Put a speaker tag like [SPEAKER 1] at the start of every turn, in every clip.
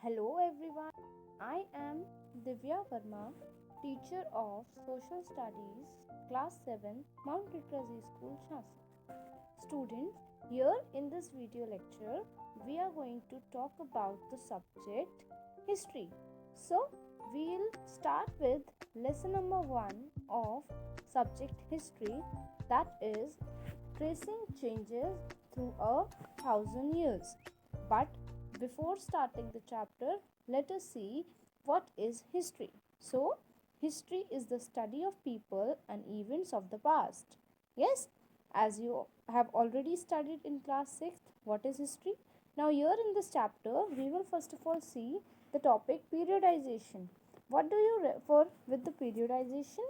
[SPEAKER 1] Hello everyone, I am Divya Verma, teacher of Social Studies, Class 7, Mount Literacy School, Jhansi. Students, here in this video lecture, we are going to talk about the subject history. So, we'll start with lesson number 1 of subject history, that is tracing changes through 1,000 years. But before starting the chapter, let us see what is history. So, history is the study of people and events of the past. Yes, as you have already studied in class 6th, what is history? Now, here in this chapter, we will first of all see the topic periodization. What do you refer with the periodization?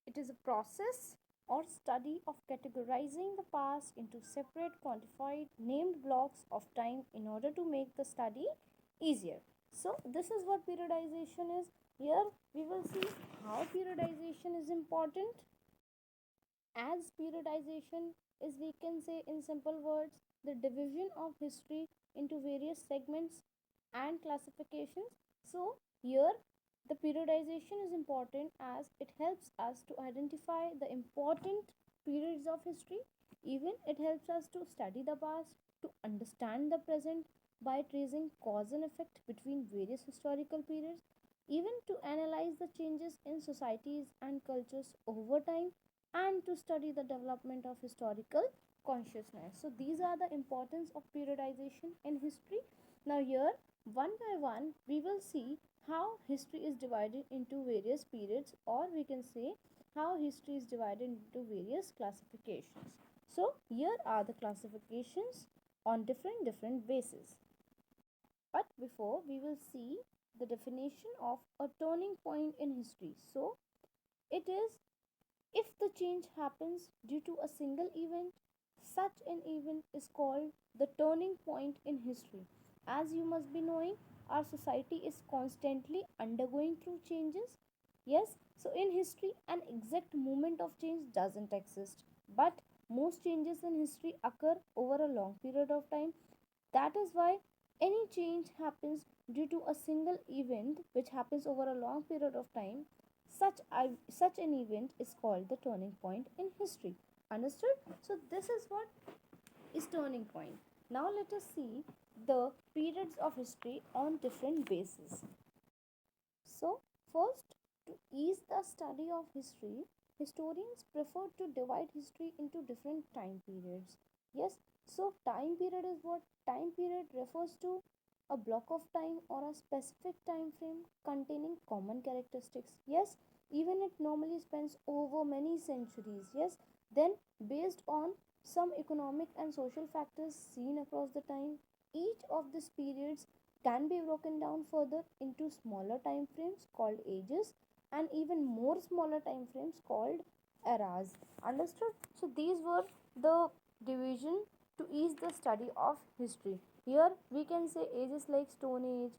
[SPEAKER 1] It is a process or study of categorizing the past into separate quantified named blocks of time in order to make the study easier. So this is what periodization is. Here we will see how periodization is important. As periodization is, we can say in simple words, the division of history into various segments and classifications. So here the periodization is important as it helps us to identify the important periods of history. Even it helps us to study the past, to understand the present by tracing cause and effect between various historical periods, even to analyze the changes in societies and cultures over time, and to study the development of historical consciousness. So these are the importance of periodization in history. Now here, one by one, we will see how history is divided into various periods, or we can say how history is divided into various classifications. So here are the classifications on different bases. But before, we will see the definition of a turning point in history. So it is if the change happens due to a single event, such an event is called the turning point in history. As you must be knowing, our society is constantly undergoing through changes. Yes, so in history, an exact moment of change doesn't exist, but most changes in history occur over a long period of time. That is why any change happens due to a single event which happens over a long period of time. Such an event is called the turning point in history. Understood? So this is what is turning point. Now let us see the periods of history on different bases. So first, to ease the study of history, historians prefer to divide history into different time periods. Yes, so time period is what? Time period refers to a block of time or a specific time frame containing common characteristics. Yes, even it normally spans over many centuries. Yes, then based on some economic and social factors seen across the time, each of these periods can be broken down further into smaller time frames called ages, and even more smaller time frames called eras. Understood? So these were the division to ease the study of history. Here we can say ages like Stone Age,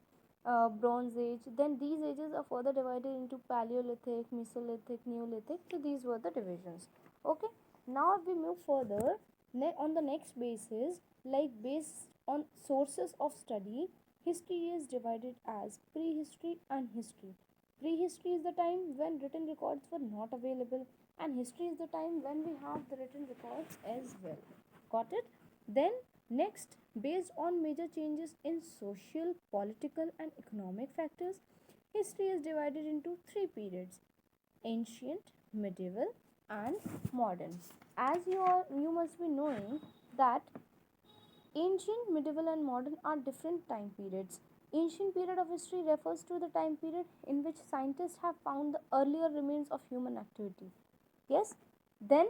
[SPEAKER 1] Bronze Age. Then these ages are further divided into Paleolithic, Mesolithic, Neolithic. So these were the divisions. Okay. Now we move further on the next basis, like based on sources of study. History is divided as prehistory and history. Prehistory is the time when written records were not available, and history is the time when we have the written records as well. Got it? Then, next, based on major changes in social, political, and economic factors, history is divided into three periods: ancient, medieval, and modern. As you must be knowing that ancient, medieval, and modern are different time periods. Ancient period of history refers to the time period in which scientists have found the earlier remains of human activity. Yes, then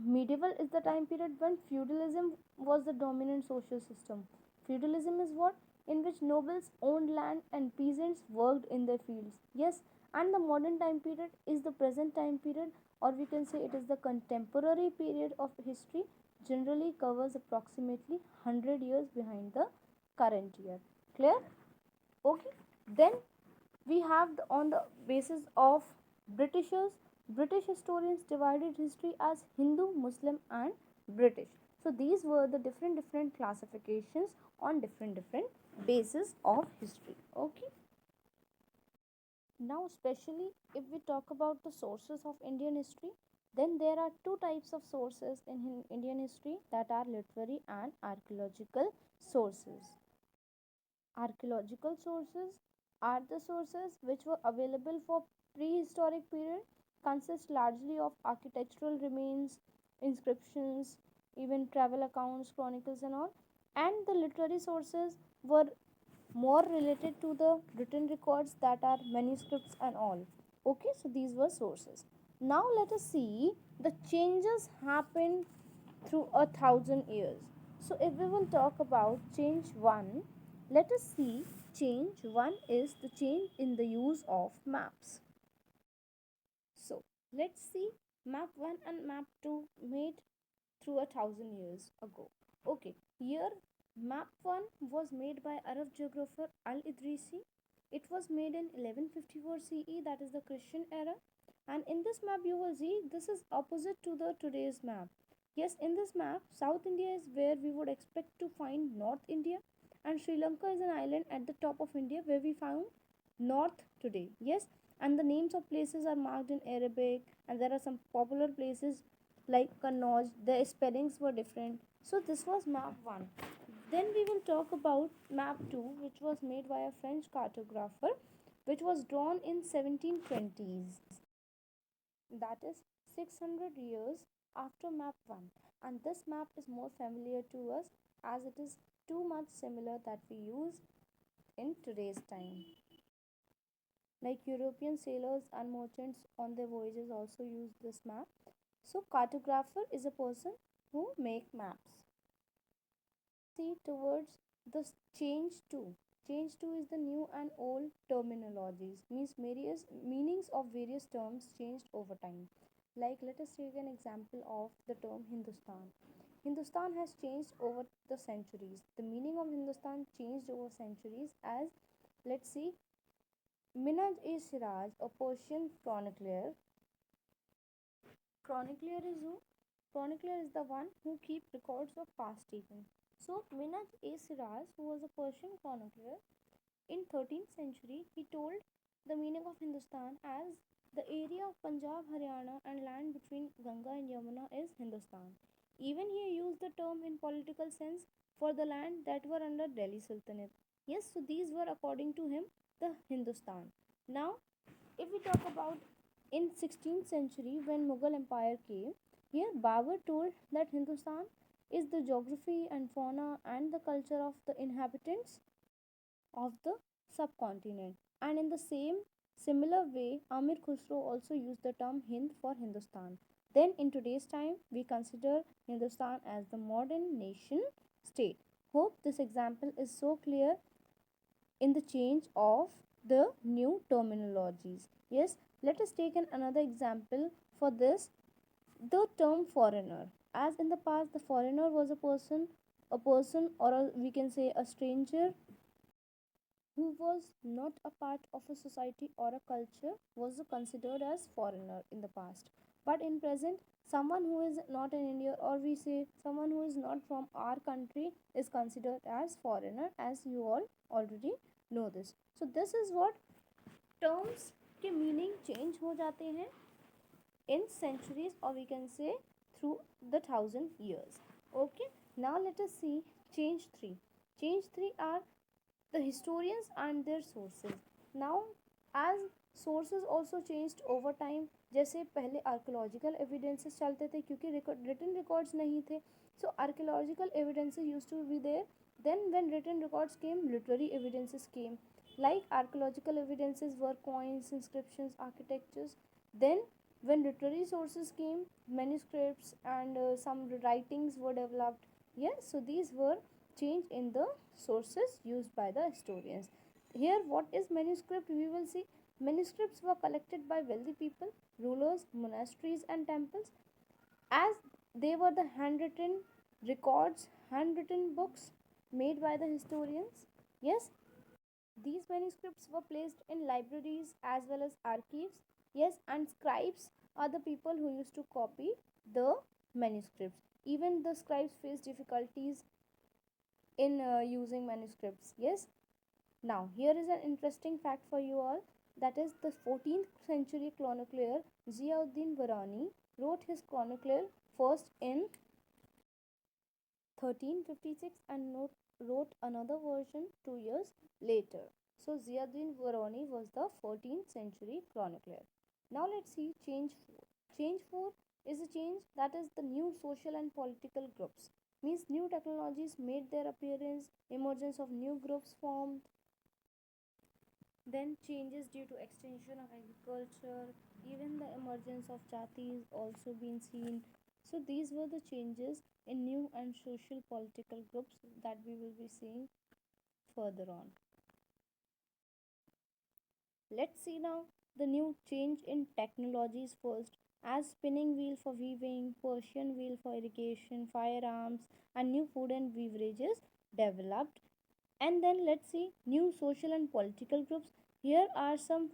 [SPEAKER 1] medieval is the time period when feudalism was the dominant social system. Feudalism is what? In which nobles owned land and peasants worked in their fields. Yes, and the modern time period is the present time period, or we can say it is the contemporary period of history, generally covers approximately 100 years behind the current year. Clear? Okay, then we have on the basis of Britishers, British historians divided history as Hindu, Muslim, and British. So these were the different classifications on different basis of history. Okay. Now, especially if we talk about the sources of Indian history, then there are two types of sources in Indian history, that are literary and archaeological sources. Archaeological sources are the sources which were available for prehistoric period, consist largely of architectural remains, inscriptions, even travel accounts, chronicles and all. And the literary sources were more related to the written records, that are manuscripts and all. Okay, so these were sources. Now let us see the changes happened through 1,000 years. So if we will talk about change 1, let us see. Change 1 is the change in the use of maps. So let's see map 1 and map 2 made through 1,000 years ago. Okay, here map 1 was made by Arab geographer Al Idrisi. It was made in 1154 CE, that is the Christian era. And in this map, you will see this is opposite to the today's map. Yes, in this map, South India is where we would expect to find North India, and Sri Lanka is an island at the top of India where we found North today. Yes, and the names of places are marked in Arabic, and there are some popular places like Kannauj, the spellings were different. So this was map 1. Then we will talk about map 2, which was made by a French cartographer, which was drawn in 1720s. That is 600 years after map 1. And this map is more familiar to us as it is too much similar that we use in today's time. Like European sailors and merchants on their voyages also used this map. So cartographer is a person who make maps. See towards the change 2. Change 2 is the new and old terminologies, means various meanings of various terms changed over time. Like let us take an example of the term Hindustan. Hindustan has changed over the centuries. The meaning of Hindustan changed over centuries as, let's see, Minhaj e Siraj, a Persian chronicler. Chronicler is who? Chronicler is the one who keep records of past events. So Minhaj e Siraj, who was a Persian chronicler in 13th century, he told the meaning of Hindustan as the area of Punjab, Haryana and land between Ganga and Yamuna is Hindustan. Even he used the term in political sense for the land that were under Delhi Sultanate. Yes, so these were according to him the Hindustan. Now, if we talk about in 16th century when Mughal Empire came, here Babur told that Hindustan is the geography and fauna and the culture of the inhabitants of the subcontinent. And in the same similar way, Amir Khusro also used the term Hind for Hindustan. Then in today's time, we consider Hindustan as the modern nation state. Hope this example is so clear in the change of the new terminologies. Yes, let us take another example for this, the term foreigner. As in the past, the foreigner was a person or we can say a stranger who was not a part of a society or a culture was considered as foreigner in the past. But in present, someone who is not in India, or we say someone who is not from our country, is considered as foreigner, as you all already know this. So this is what terms के meaning change हो जाते हैं in centuries, or we can say through the 1,000 years. Okay, now let us see change 3. Change 3 are the historians and their sources. Now, as sources also changed over time, जैसे पहले archaeological evidences चलते थे क्योंकि written records नहीं थे, so archaeological evidences used to be there. Then when written records came, literary evidences came. Like archaeological evidences were coins, inscriptions, architectures. Then when literary sources came, manuscripts and some writings were developed. Yes, so these were change in the sources used by the historians. Here, what is manuscript? We will see manuscripts were collected by wealthy people, rulers, monasteries, and temples, as they were the handwritten records, handwritten books made by the historians. Yes, these manuscripts were placed in libraries as well as archives. Yes, and scribes are the people who used to copy the manuscripts. Even the scribes faced difficulties in using manuscripts. Yes. Now, here is an interesting fact for you all, that is the 14th century chronicler Ziauddin Varani wrote his chronicler first in 1356 and wrote another version 2 years later. So, Ziauddin Varani was the 14th century chronicler. Now, let's see change 4. Change 4 is a change, that is the new social and political groups. Means new technologies made their appearance, emergence of new groups formed, then changes due to extension of agriculture, even the emergence of jatis also been seen. So these were the changes in new and social political groups that we will be seeing further on. Let's see now the new change in technologies first, as spinning wheel for weaving, Persian wheel for irrigation, firearms, and new food and beverages developed. And then let's see new social and political groups. Here are some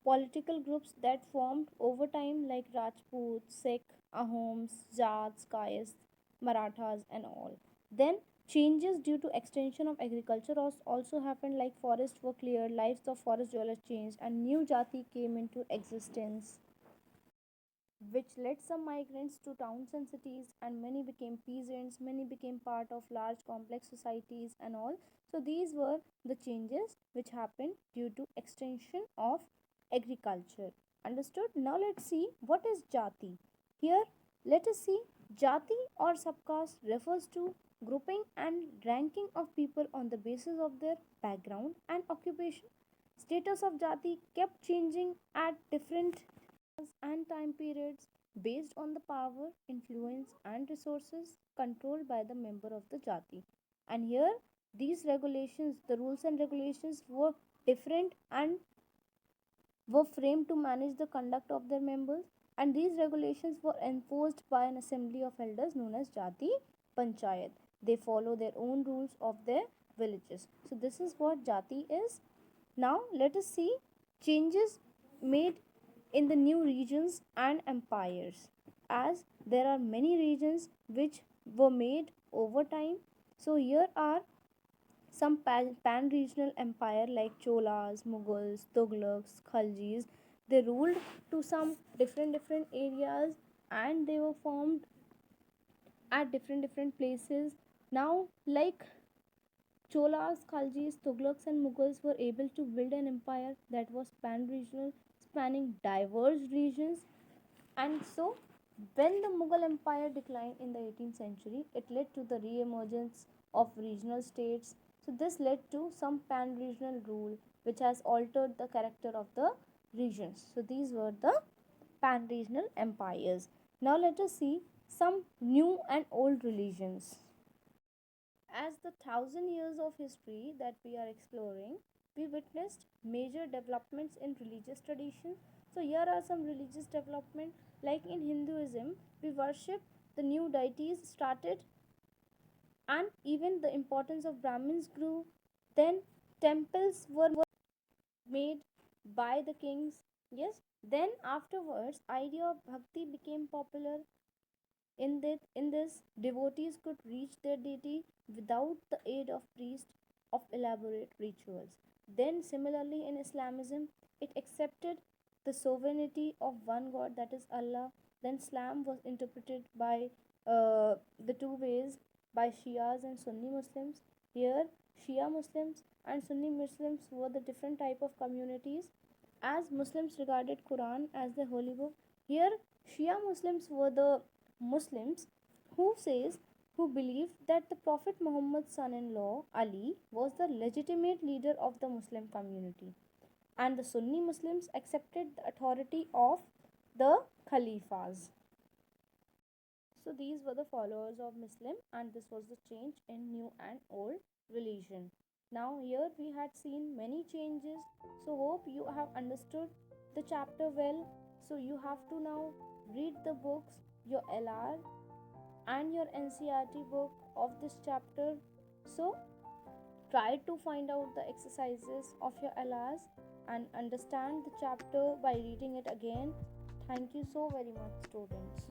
[SPEAKER 1] political groups that formed over time, like Rajputs, Sikh, Ahoms, Jats, Kayas, Marathas, and all. Then changes due to extension of agriculture also happened, like forests were cleared, lives of forest dwellers changed, and new jati came into existence, which led some migrants to towns and cities, and many became peasants, many became part of large complex societies and all. So these were the changes which happened due to extension of agriculture. Understood? Now let's see what is jati. Here let us see, jati or subcaste refers to grouping and ranking of people on the basis of their background and occupation. Status of jati kept changing at different and time periods based on the power, influence, and resources controlled by the member of the jati. And here, these regulations, the rules and regulations were different and were framed to manage the conduct of their members. And these regulations were enforced by an assembly of elders known as Jati Panchayat. They follow their own rules of their villages. So, this is what Jati is. Now, let us see changes made in the new regions and empires, as there are many regions which were made over time. So here are some pan regional empire like Cholas, Mughals, Tughlaqs, Khaljis. They ruled to some different areas, and they were formed at different places. Now, like Cholas, Khaljis, Tughlaqs, and Mughals were able to build an empire that was pan regional, spanning diverse regions. And so, when the Mughal Empire declined in the 18th century, it led to the re emergence of regional states. So, this led to some pan regional rule which has altered the character of the regions. So, these were the pan regional empires. Now, let us see some new and old religions. As the 1,000 years of history that we are exploring, we witnessed major developments in religious traditions. So here are some religious development, like in Hinduism, we worship the new deities started, and even the importance of Brahmins grew. Then temples were made by the kings. Yes. Then afterwards, idea of bhakti became popular. In this, devotees could reach their deity without the aid of priests of elaborate rituals. Then, similarly, in Islamism, it accepted the sovereignty of one God, that is Allah. Then, Islam was interpreted by the two ways, by Shias and Sunni Muslims. Here, Shia Muslims and Sunni Muslims were the different type of communities, as Muslims regarded Quran as the holy book. Here, Shia Muslims were the Muslims who says who believed that the Prophet Muhammad's son-in-law Ali was the legitimate leader of the Muslim community, and the Sunni Muslims accepted the authority of the Khalifas. So these were the followers of Muslim, and this was the change in new and old religion. Now here we had seen many changes. So hope you have understood the chapter well. So you have to now read the books, your LR and your NCRT book of this chapter. So try to find out the exercises of your LRs and understand the chapter by reading it again. Thank you so very much, students.